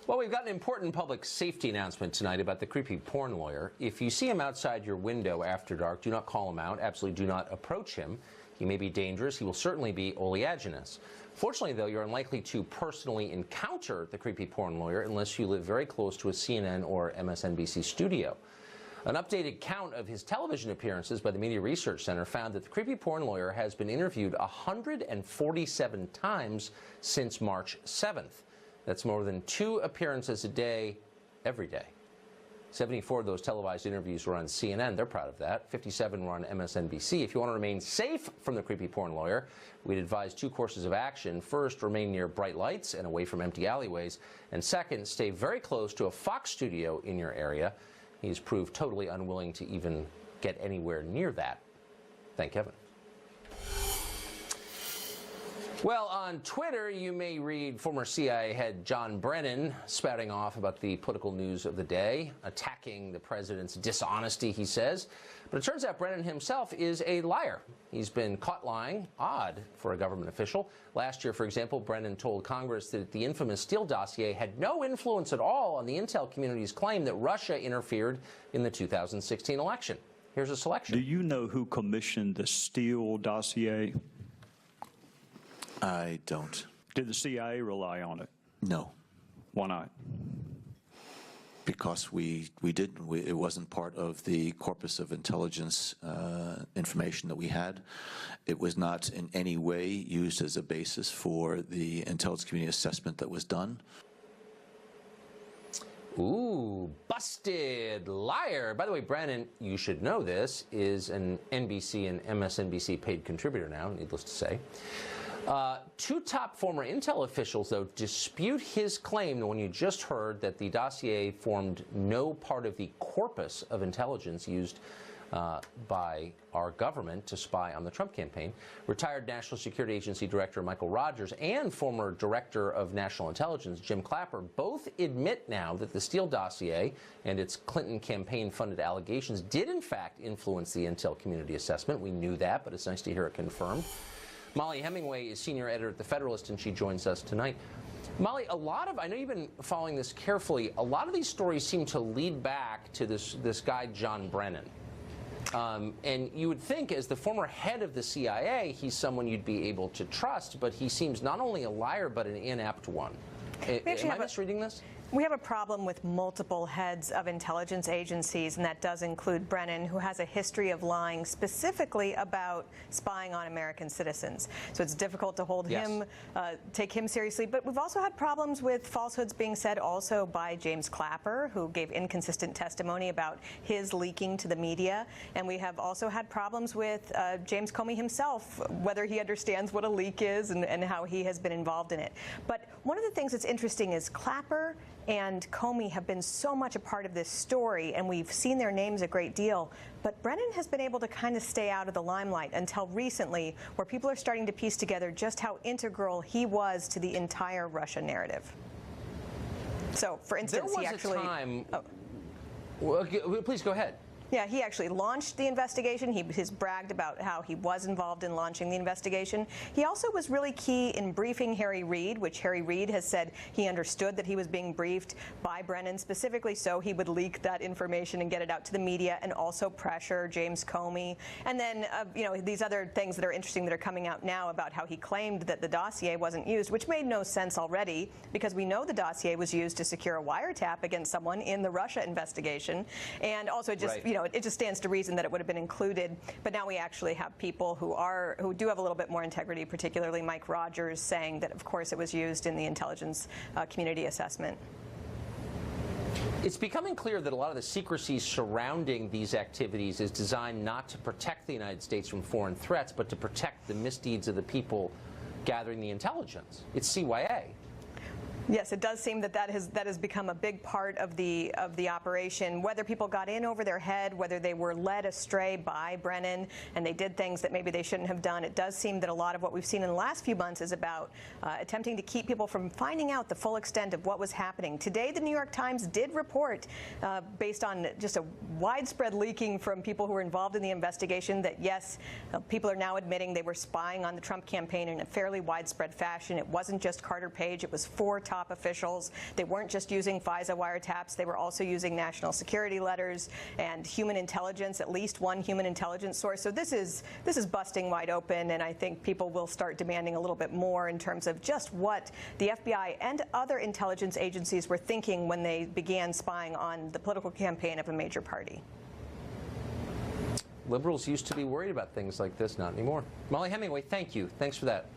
Well, we've got an important public safety announcement tonight about the creepy porn lawyer. If you see him outside your window after dark, do not call him out. Absolutely do not approach him. He may be dangerous. He will certainly be oleaginous. Fortunately, though, you're unlikely to personally encounter the creepy porn lawyer unless you live very close to a CNN or MSNBC studio. An updated count of his television appearances by the Media Research Center found that the creepy porn lawyer has been interviewed 147 times since March 7th. That's more than 2 appearances a day, every day. 74 of those televised interviews were on CNN. They're proud of that. 57 were on MSNBC. If you want to remain safe from the creepy porn lawyer, we'd advise 2 courses of action. First, remain near bright lights and away from empty alleyways. And second, stay very close to a Fox studio in your area. He's proved totally unwilling to even get anywhere near that. Thank heaven. Well, on Twitter, you may read former CIA head John Brennan spouting off about the political news of the day, attacking the president's dishonesty, he says. But it turns out Brennan himself is a liar. He's been caught lying, odd for a government official. Last year, for example, Brennan told Congress that the infamous Steele dossier had no influence at all on the intel community's claim that Russia interfered in the 2016 election. Here's a selection. Do you know who commissioned the Steele dossier? I don't. Did the CIA rely on it? No. Why not? Because we didn't. It wasn't part of the corpus of intelligence information that we had. It was not in any way used as a basis for the intelligence community assessment that was done. Ooh, busted liar. By the way, Brennan, you should know this, is an NBC and MSNBC paid contributor now, needless to say. 2 top former intel officials, though, dispute his claim, the one you just heard, that the dossier formed no part of the corpus of intelligence used by our government to spy on the Trump campaign. Retired National Security Agency Director Michael Rogers and former Director of National Intelligence Jim Clapper both admit now that the Steele dossier and its Clinton campaign-funded allegations did, in fact, influence the intel community assessment. We knew that, but it's nice to hear it confirmed. Molly Hemingway is senior editor at The Federalist, and she joins us tonight. Molly, I know you've been following this carefully, a lot of these stories seem to lead back to this guy, John Brennan. And you would think, as the former head of the CIA, he's someone you'd be able to trust, but he seems not only a liar, but an inept one. Am I misreading this? We have a problem with multiple heads of intelligence agencies, and that does include Brennan, who has a history of lying specifically about spying on American citizens. So it's difficult to hold him, take him seriously. But we've also had problems with falsehoods being said also by James Clapper, who gave inconsistent testimony about his leaking to the media. And we have also had problems with James Comey himself, whether he understands what a leak is and how he has been involved in it. But one of the things that's interesting is Clapper and Comey have been so much a part of this story, and we've seen their names a great deal. But Brennan has been able to kind of stay out of the limelight until recently, where people are starting to piece together just how integral he was to the entire Russia narrative. So, for instance, there was he actually... a time... Well, please go ahead. Yeah, he actually launched the investigation. He has bragged about how he was involved in launching the investigation. He also was really key in briefing Harry Reid, which Harry Reid has said he understood that he was being briefed by Brennan specifically so he would leak that information and get it out to the media and also pressure James Comey. And then, these other things that are interesting that are coming out now about how he claimed that the dossier wasn't used, which made no sense already because we know the dossier was used to secure a wiretap against someone in the Russia investigation. And also just, it just stands to reason that it would have been included. But now we actually have people who do have a little bit more integrity, particularly Mike Rogers, saying that, of course, it was used in the intelligence community assessment. It's becoming clear that a lot of the secrecy surrounding these activities is designed not to protect the United States from foreign threats, but to protect the misdeeds of the people gathering the intelligence. It's CYA. Yes, it does seem that has become a big part of the operation. Whether people got in over their head, whether they were led astray by Brennan and they did things that maybe they shouldn't have done, it does seem that a lot of what we've seen in the last few months is about attempting to keep people from finding out the full extent of what was happening. Today, the New York Times did report, based on just a widespread leaking from people who were involved in the investigation, that yes, people are now admitting they were spying on the Trump campaign in a fairly widespread fashion. It wasn't just Carter Page; it was 4 top top officials. They weren't just using FISA wiretaps. They were also using national security letters and human intelligence, at least one human intelligence source. So this is busting wide open, and I think people will start demanding a little bit more in terms of just what the FBI and other intelligence agencies were thinking when they began spying on the political campaign of a major party. Liberals used to be worried about things like this, not anymore. Molly Hemingway, thank you. Thanks for that.